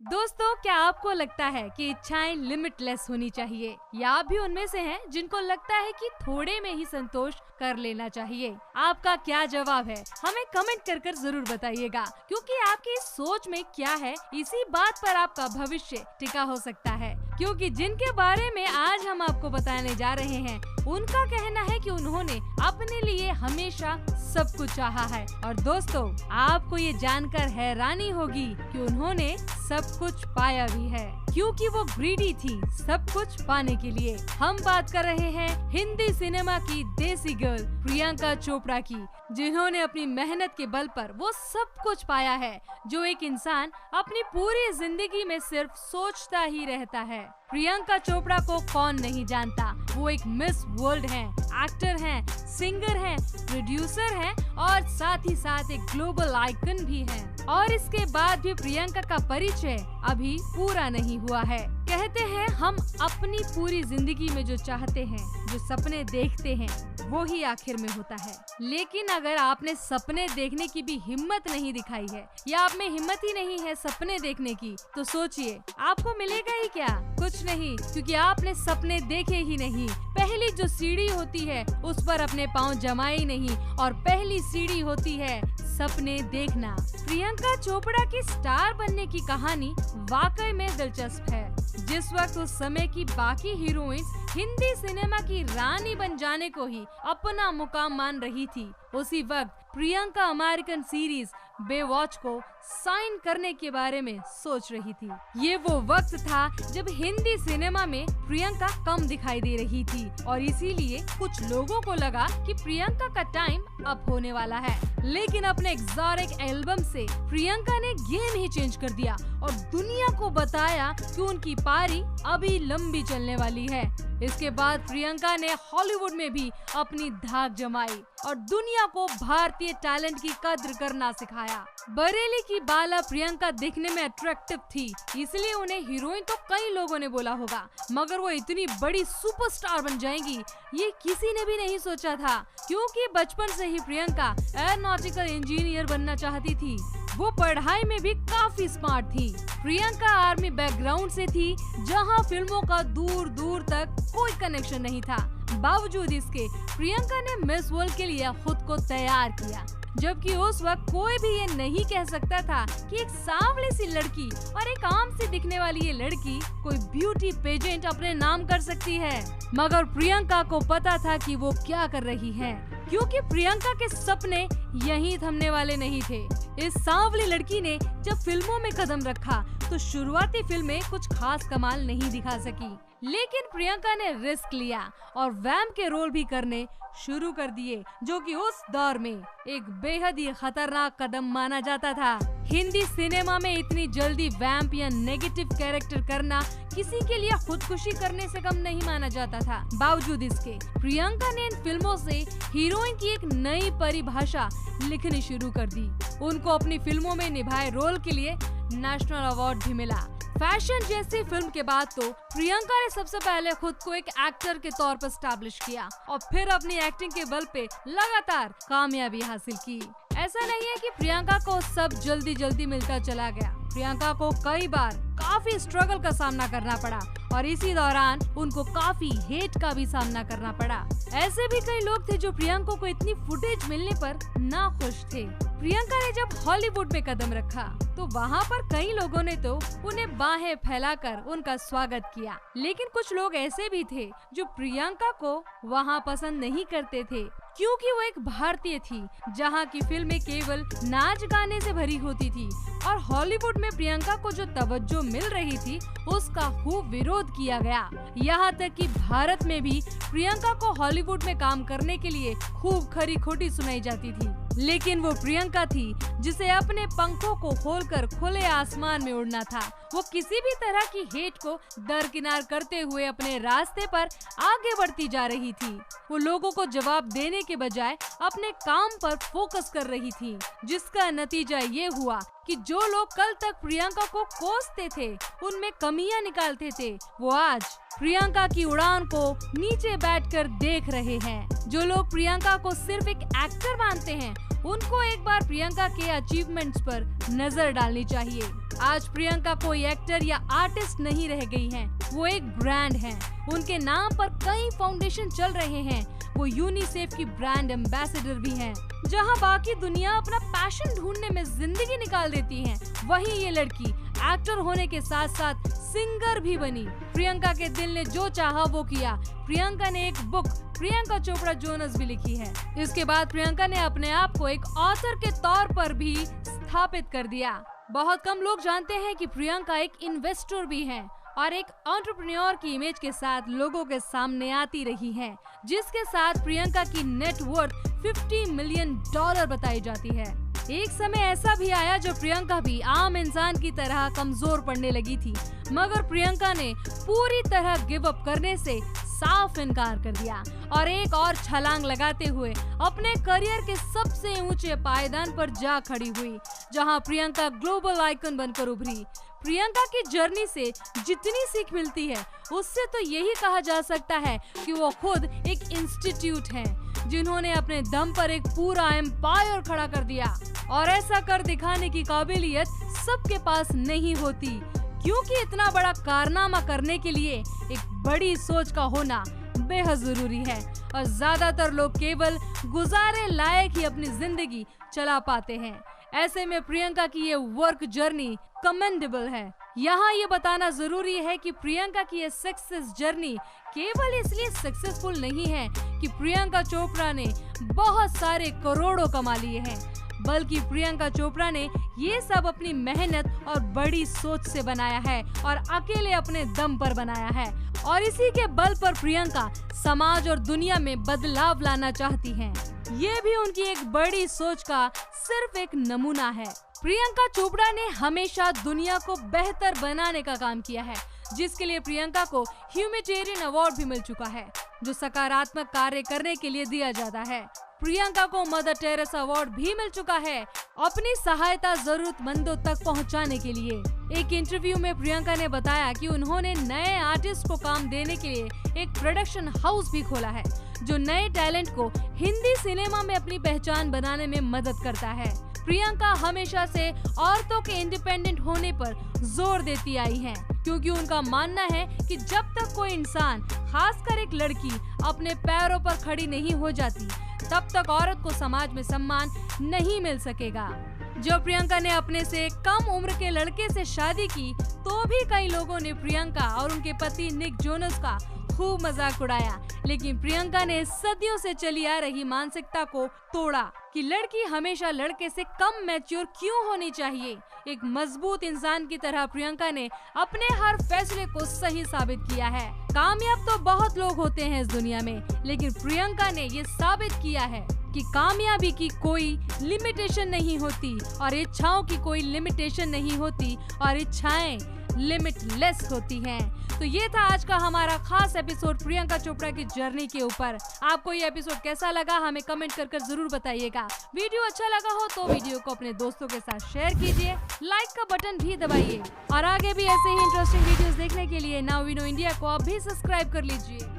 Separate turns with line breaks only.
दोस्तों, क्या आपको लगता है कि इच्छाएं लिमिटलेस होनी चाहिए, या आप भी उनमें से हैं जिनको लगता है कि थोड़े में ही संतोष कर लेना चाहिए? आपका क्या जवाब है हमें कमेंट कर जरूर बताइएगा, क्योंकि आपकी इस सोच में क्या है, इसी बात पर आपका भविष्य टिका हो सकता है। क्योंकि जिनके बारे में आज हम आपको बताने जा रहे हैं, उनका कहना है कि उन्होंने अपने लिए हमेशा सब कुछ चाहा है। और दोस्तों, आपको ये जानकर हैरानी होगी कि उन्होंने सब कुछ पाया भी है, क्योंकि वो ग्रीडी थी सब कुछ पाने के लिए। हम बात कर रहे हैं हिंदी सिनेमा की देसी गर्ल प्रियंका चोपड़ा की, जिन्होंने अपनी मेहनत के बल पर वो सब कुछ पाया है जो एक इंसान अपनी पूरी जिंदगी में सिर्फ सोचता ही रहता है। प्रियंका चोपड़ा को कौन नहीं जानता। वो एक मिस वर्ल्ड हैं, एक्टर हैं, सिंगर हैं, प्रोड्यूसर हैं और साथ ही साथ एक ग्लोबल आइकन भी हैं। और इसके बाद भी प्रियंका का परिचय अभी पूरा नहीं हुआ है। कहते हैं हम अपनी पूरी जिंदगी में जो चाहते हैं, जो सपने देखते हैं, वो ही आखिर में होता है। लेकिन अगर आपने सपने देखने की भी हिम्मत नहीं दिखाई है, या आप में हिम्मत ही नहीं है सपने देखने की, तो सोचिए आपको मिलेगा ही क्या? कुछ नहीं, क्योंकि आपने सपने देखे ही नहीं। पहली जो सीढ़ी होती है उस पर अपने पाँव जमाए ही नहीं, और पहली सीढ़ी होती है सपने देखना। प्रियंका चोपड़ा की स्टार बनने की कहानी वाकई में दिलचस्प है। जिस वक्त उस समय की बाकी हीरोइंस हिंदी सिनेमा की रानी बन जाने को ही अपना मुकाम मान रही थी, उसी वक्त प्रियंका अमेरिकन सीरीज बेवॉच को साइन करने के बारे में सोच रही थी। ये वो वक्त था जब हिंदी सिनेमा में प्रियंका कम दिखाई दे रही थी, और इसीलिए कुछ लोगों को लगा कि प्रियंका का टाइम अब होने वाला है। लेकिन अपने एक्सोटिक एल्बम से प्रियंका ने गेम ही चेंज कर दिया और दुनिया को बताया कि उनकी पारी अभी लंबी चलने वाली है। इसके बाद प्रियंका ने हॉलीवुड में भी अपनी धाक जमाई और दुनिया को भारतीय टैलेंट की कद्र करना सिखाया। बरेली की बाला प्रियंका दिखने में अट्रैक्टिव थी, इसलिए उन्हें हीरोइन तो कई लोगों ने बोला होगा, मगर वो इतनी बड़ी सुपरस्टार बन जाएंगी ये किसी ने भी नहीं सोचा था। क्योंकि बचपन से ही प्रियंका एरोनॉटिकल इंजीनियर बनना चाहती थी। वो पढ़ाई में भी काफी स्मार्ट थी। प्रियंका आर्मी बैकग्राउंड से थी, जहां फिल्मों का दूर दूर तक कोई कनेक्शन नहीं था। बावजूद इसके प्रियंका ने मिस वर्ल्ड के लिए खुद को तैयार किया, जबकि उस वक्त कोई भी ये नहीं कह सकता था कि एक सांवली सी लड़की और एक आम सी दिखने वाली ये लड़की कोई ब्यूटी पेजेंट अपने नाम कर सकती है। मगर प्रियंका को पता था कि वो क्या कर रही है, क्योंकि प्रियंका के सपने यहीं थमने वाले नहीं थे। इस सांवली लड़की ने जब फिल्मों में कदम रखा तो शुरुआती फिल्में कुछ खास कमाल नहीं दिखा सकी, लेकिन प्रियंका ने रिस्क लिया और वैम्प के रोल भी करने शुरू कर दिए, जो कि उस दौर में एक बेहद ही खतरनाक कदम माना जाता था। हिंदी सिनेमा में इतनी जल्दी वैम्प या नेगेटिव कैरेक्टर करना किसी के लिए खुदकुशी करने से कम नहीं माना जाता था। बावजूद इसके प्रियंका ने इन फिल्मों से हीरोइन की एक नई परिभाषा लिखनी शुरू कर दी। उनको अपनी फिल्मों में निभाए रोल के लिए नेशनल अवार्ड भी मिला। फैशन जैसी फिल्म के बाद तो प्रियंका ने सबसे पहले खुद को एक एक्टर के तौर पर स्टैब्लिश किया और फिर अपनी एक्टिंग के बल पे लगातार कामयाबी हासिल की। ऐसा नहीं है कि प्रियंका को सब जल्दी जल्दी मिलता चला गया। प्रियंका को कई बार काफी स्ट्रगल का सामना करना पड़ा और इसी दौरान उनको काफी हेट का भी सामना करना पड़ा। ऐसे भी कई लोग थे जो प्रियंका को इतनी फुटेज मिलने पर नाखुश थे। प्रियंका ने जब हॉलीवुड में कदम रखा तो वहाँ पर कई लोगों ने तो उन्हें बाहें फैलाकर उनका स्वागत किया, लेकिन कुछ लोग ऐसे भी थे जो प्रियंका को वहाँ पसंद नहीं करते थे, क्योंकि वो एक भारतीय थी जहाँ की फिल्में केवल नाच गाने से भरी होती थी, और हॉलीवुड में प्रियंका को जो तवज्जो मिल रही थी उसका खूब विरोध किया गया। यहाँ तक कि भारत में भी प्रियंका को हॉलीवुड में काम करने के लिए खूब खरी खोटी सुनाई जाती थी। लेकिन वो प्रियंका थी जिसे अपने पंखों को खोलकर खुले आसमान में उड़ना था। वो किसी भी तरह की हेट को दरकिनार करते हुए अपने रास्ते पर आगे बढ़ती जा रही थी। वो लोगों को जवाब देने के बजाय अपने काम पर फोकस कर रही थी, जिसका नतीजा ये हुआ कि जो लोग कल तक प्रियंका को कोसते थे, उनमें कमियां निकालते थे, वो आज प्रियंका की उड़ान को नीचे बैठकर देख रहे हैं। जो लोग प्रियंका को सिर्फ एक एक्टर मानते हैं, उनको एक बार प्रियंका के अचीवमेंट्स पर नजर डालनी चाहिए। आज प्रियंका कोई एक्टर या आर्टिस्ट नहीं रह गई हैं, वो एक ब्रांड हैं। उनके नाम पर कई फाउंडेशन चल रहे हैं। वो यूनिसेफ की ब्रांड एम्बेसडर भी हैं। जहां बाकी दुनिया अपना पैशन ढूंढने में जिंदगी निकाल देती है, वहीं ये लड़की एक्टर होने के साथ साथ सिंगर भी बनी। प्रियंका के दिल ने जो चाहा वो किया। प्रियंका ने एक बुक प्रियंका चोपड़ा जोनस भी लिखी है। इसके बाद प्रियंका ने अपने आप को एक ऑथर के तौर पर भी स्थापित कर दिया। बहुत कम लोग जानते हैं कि प्रियंका एक इन्वेस्टर भी हैं और एक एंटरप्रेन्योर की इमेज के साथ लोगों के सामने आती रही हैं, जिसके साथ प्रियंका की नेटवर्थ $50 मिलियन बताई जाती है। एक समय ऐसा भी आया जो प्रियंका भी आम इंसान की तरह कमजोर पड़ने लगी थी, मगर प्रियंका ने पूरी तरह गिव अप करने से साफ इनकार कर दिया और एक और छलांग लगाते हुए अपने करियर के सबसे ऊंचे पायदान पर जा खड़ी हुई, जहां प्रियंका ग्लोबल आइकन बनकर उभरी। प्रियंका की जर्नी से जितनी सीख मिलती है, उससे तो यही कहा जा सकता है कि वो खुद एक इंस्टीट्यूट हैं, जिन्होंने अपने दम पर एक पूरा एम्पायर खड़ा कर दिया। और ऐसा कर दिखाने की काबिलियत सबके पास नहीं होती, क्योंकि इतना बड़ा कारनामा करने के लिए एक बड़ी सोच का होना बेहद जरूरी है और ज्यादातर लोग केवल गुजारे लायक ही अपनी जिंदगी चला पाते हैं। ऐसे में प्रियंका की ये वर्क जर्नी कमेंडेबल है। यहाँ ये बताना जरूरी है कि प्रियंका की ये सक्सेस जर्नी केवल इसलिए सक्सेसफुल नहीं है कि प्रियंका चोपड़ा ने बहुत सारे करोड़ों कमा लिए हैं, बल्कि प्रियंका चोपड़ा ने ये सब अपनी मेहनत और बड़ी सोच से बनाया है और अकेले अपने दम पर बनाया है। और इसी के बल पर प्रियंका समाज और दुनिया में बदलाव लाना चाहती हैं। ये भी उनकी एक बड़ी सोच का सिर्फ एक नमूना है। प्रियंका चोपड़ा ने हमेशा दुनिया को बेहतर बनाने का काम किया है, जिसके लिए प्रियंका को ह्यूमैनिटेरियन अवार्ड भी मिल चुका है, जो सकारात्मक कार्य करने के लिए दिया जाता है। प्रियंका को मदर टेरेसा अवार्ड भी मिल चुका है, अपनी सहायता जरूरतमंदों तक पहुंचाने के लिए। एक इंटरव्यू में प्रियंका ने बताया कि उन्होंने नए आर्टिस्ट को काम देने के लिए एक प्रोडक्शन हाउस भी खोला है, जो नए टैलेंट को हिंदी सिनेमा में अपनी पहचान बनाने में मदद करता है। प्रियंका हमेशा से औरतों के इंडिपेंडेंट होने पर जोर देती आई हैं, क्योंकि उनका मानना है कि जब तक कोई इंसान, खासकर एक लड़की, अपने पैरों पर खड़ी नहीं हो जाती, तब तक औरत को समाज में सम्मान नहीं मिल सकेगा। जब प्रियंका ने अपने से कम उम्र के लड़के से शादी की, तो भी कई लोगों ने प्रियंका और उनके पति निक जोनस का खूब मजाक उड़ाया, लेकिन प्रियंका ने सदियों से चली आ रही मानसिकता को तोड़ा कि लड़की हमेशा लड़के से कम मैच्योर क्यों होनी चाहिए। एक मजबूत इंसान की तरह प्रियंका ने अपने हर फैसले को सही साबित किया है। कामयाब तो बहुत लोग होते हैं इस दुनिया में, लेकिन प्रियंका ने ये साबित किया है कि कामयाबी की कोई लिमिटेशन नहीं होती और इच्छाओं की कोई लिमिटेशन नहीं होती और इच्छाएं लिमिटलेस होती हैं। तो ये था आज का हमारा खास एपिसोड प्रियंका चोपड़ा की जर्नी के ऊपर। आपको ये एपिसोड कैसा लगा हमें कमेंट कर जरूर बताइएगा। वीडियो अच्छा लगा हो तो वीडियो को अपने दोस्तों के साथ शेयर कीजिए, लाइक का बटन भी दबाइए और आगे भी ऐसे ही इंटरेस्टिंग वीडियोस देखने के लिए नाउ वी नो इंडिया को आप भी सब्सक्राइब कर लीजिए।